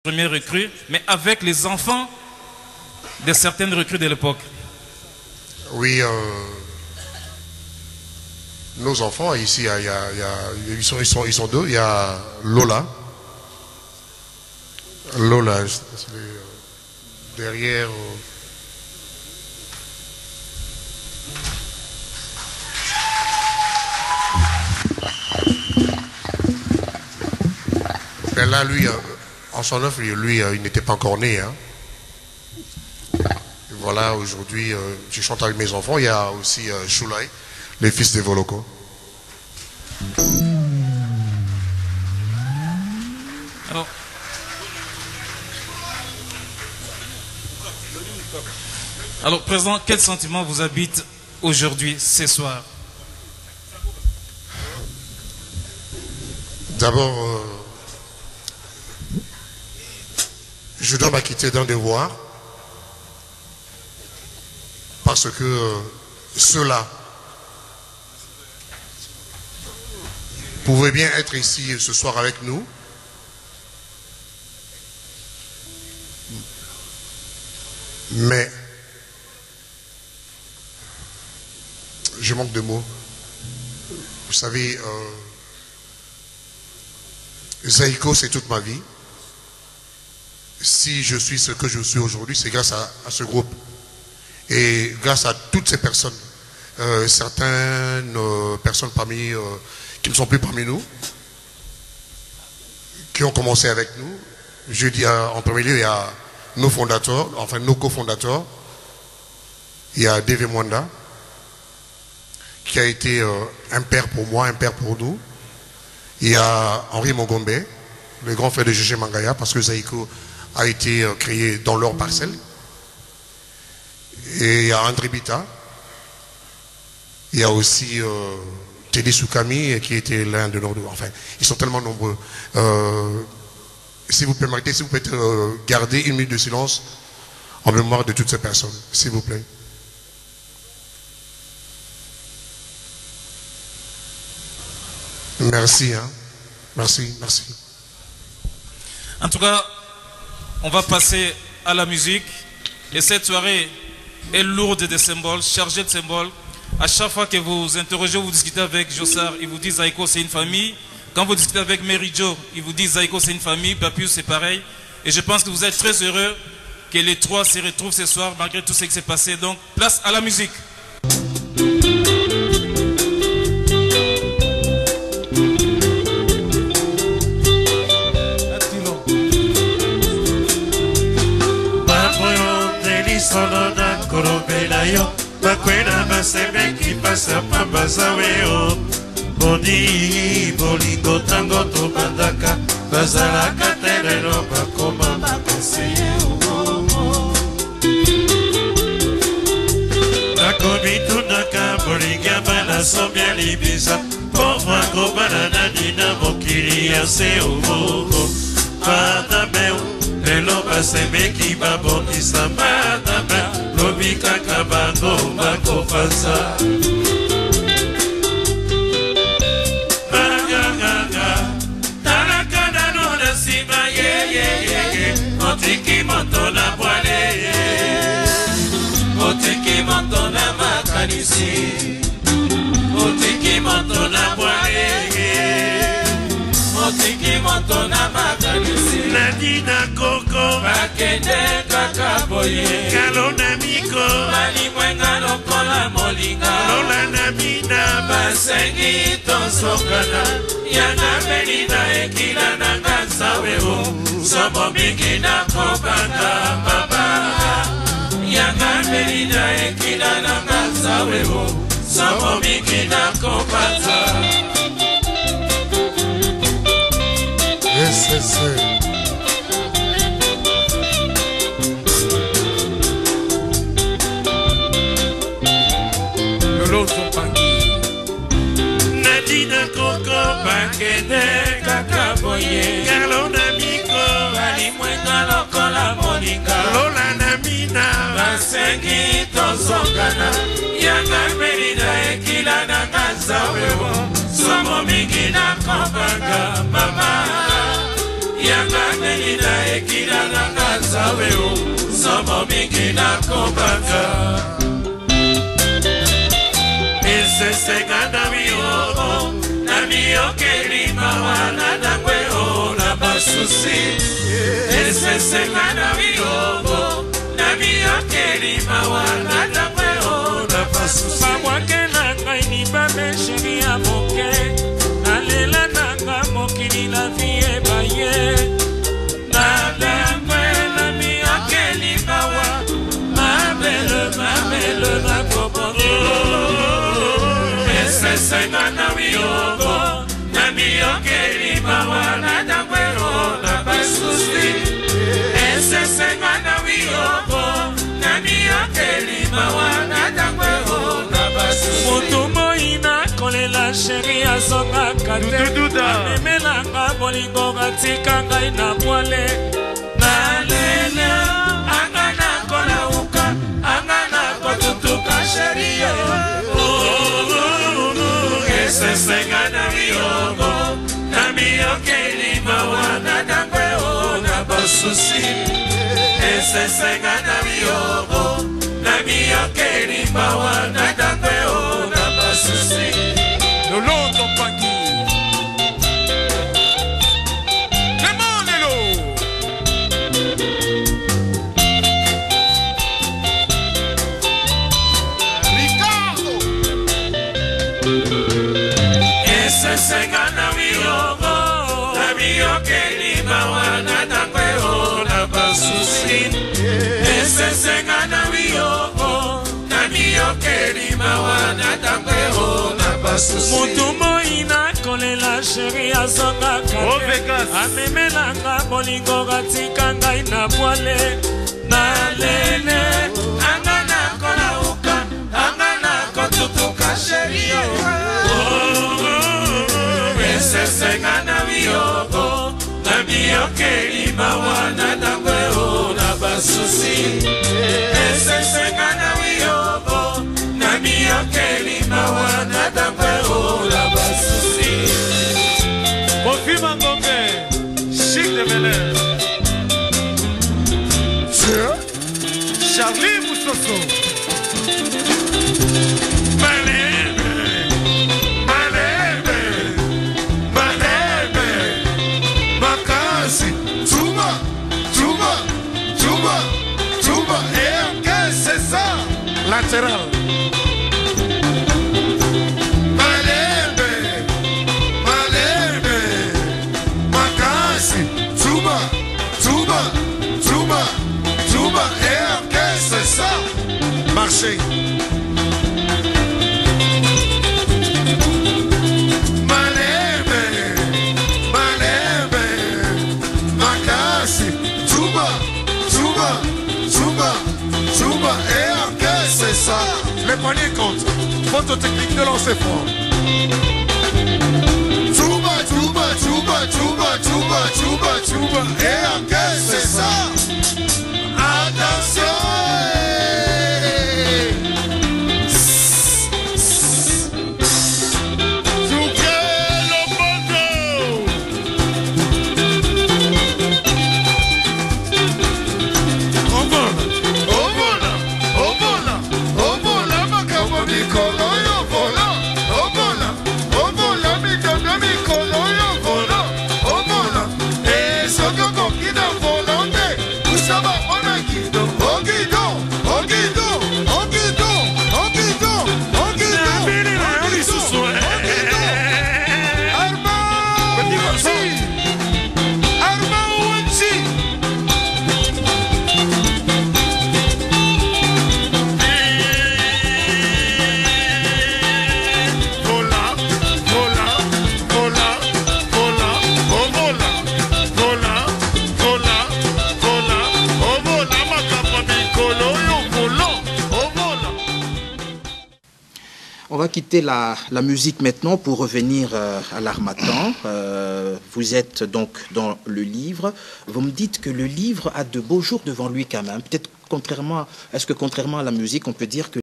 premières recrues, mais avec les enfants de certaines recrues de l'époque. Oui, nos enfants, ici, ils sont deux. Il y a Lola. Lola, derrière. Ben là, lui, en son œuvre, lui, il n'était pas encore né. Hein. Voilà, aujourd'hui, je chante avec mes enfants. Il y a aussi Shulai, les fils de Voloko. Alors, président, quel sentiment vous habite aujourd'hui, ce soir? D'abord, je dois m'acquitter d'un devoir parce que ceux-là pouvaient bien être ici ce soir avec nous. Mais je manque de mots. Vous savez, Zaïko, c'est toute ma vie. Si je suis ce que je suis aujourd'hui, c'est grâce à ce groupe. Et grâce à toutes ces personnes, certaines personnes parmi qui ne sont plus parmi nous, qui ont commencé avec nous. Je dis en premier lieu, il y a nos fondateurs, enfin nos cofondateurs. Il y a Dave Mwanda, qui a été un père pour moi, un père pour nous. Il y a Henri Mogombe, le grand frère de Gégé Mangaya, parce que Zaïko a été créé dans leur parcelle. Et il y a André Bita. Il y a aussi Teddy Soukami, qui était l'un de nos... Enfin, ils sont tellement nombreux. Si vous permettez, si vous pouvez garder une minute de silence en mémoire de toutes ces personnes, s'il vous plaît. Merci, hein. Merci, merci. En tout cas, on va passer à la musique. Et cette soirée est lourde de symboles, chargée de symboles. À chaque fois que vous interrogez, vous discutez avec Jossard, il vous dit Zaïko c'est une famille. Quand vous discutez avec Mary Jo, il vous dit Zaïko c'est une famille, Papius c'est pareil. Et je pense que vous êtes très heureux que les trois se retrouvent ce soir malgré tout ce qui s'est passé. Donc, place à la musique. Bakwena basebe ki pasa pa bazaweo Boni bolingo tango to bandaka Bazalaka terero bakoma bakoseye umomo Bakobitundaka bolinga bana sombia libisa Pova kobana nadina mokili ya se umomo Madameu Lelo basebe ki babonisa madameu Lobika kabango bako fasa Magaga Talaka dano na sima ye Otiki moto na boale Otiki moto na makanisi Otiki moto na boale Otiki moto na makanisi Nadina koko Bakende kakaboye Kalona miko Mali mwenga lokola molinga Lola na mina Basengi tonsokana Yana melina ekila na ngazaweho Somo mingi na kobanga baba Yana melina ekila na ngazaweho Somo mingi na kobanga Yes, yes, yes. Nadina koko bakende kakaboye Kalona miko Balimwenga lokola moninga Lola na mina Basengi tozongana Yanga merida ekila na ngazawewo Somo mingi na kobanga mama Yanga Naleli na ekina na ngazawe o Somo mingi na kombaka Esesenga na miyogo Na miyokeli mawana na kwe o na basusi Esesenga na miyogo Na miyokeli mawana na kwe o na basusi Mawake na ngai ni bame shiri ya moke Nalela na nga mokili la vie baye Nadamwe na miyokeli mawa Mabele na kobogo Esesenga na miyogo Na miyokeli mawa Nadamwe o na basusi Esesenga na miyogo Na miyokeli mawa Nadamwe o na basusi Mutumo ina kolela sheri azonga kate Amemelanga bolingo gatika ngai na mwale Nalele anga na kola uka Anga na kotutuka sheri Esesenga na miyogo Na miyokeli mawa Nadamwe o na basusi Esesenga na miyogo Na miyokeli mawa Nadamwe o na basusi Lolondo paki Lemonelo Ricardo Esesenga na miyogo Na miyokeli mawa Nadamwe o na basusi Esesenga na miyogo Na miyokeli mawa Nadamwe o na basusi Mutumo ina kolela sheri azonga kate Amemelanga bolingo gatika ngai na mwale Nalele anga na kola uka Anga na kotutuka sheri Esesenga na miyogo Na miyokeli mawa Nadamwe o na basusi Esesenga na miyogo Na miyokeli mawa Nadamwe o na basusi Kofi Mangombe Chic de Bel-Air Charlie Moussoso Lateral Malembe Malembe Makasi Tuba Tuba Tuba Tuba et qu'est-ce que c'est ça Marché Malembe Malembe Makasi Tuba Tuba Tuba Tuba et c'est ça, les poignets comptent. Phototechnique de lancer franc. Tuba, tuba, tuba, tuba, tuba, tuba, tuba. Et en caisse, c'est ça. Attention. On va quitter la musique maintenant pour revenir à l'Harmattan. Vous êtes donc dans le livre. Vous me dites que le livre a de beaux jours devant lui quand même. Peut-être contrairement à la musique, on peut dire que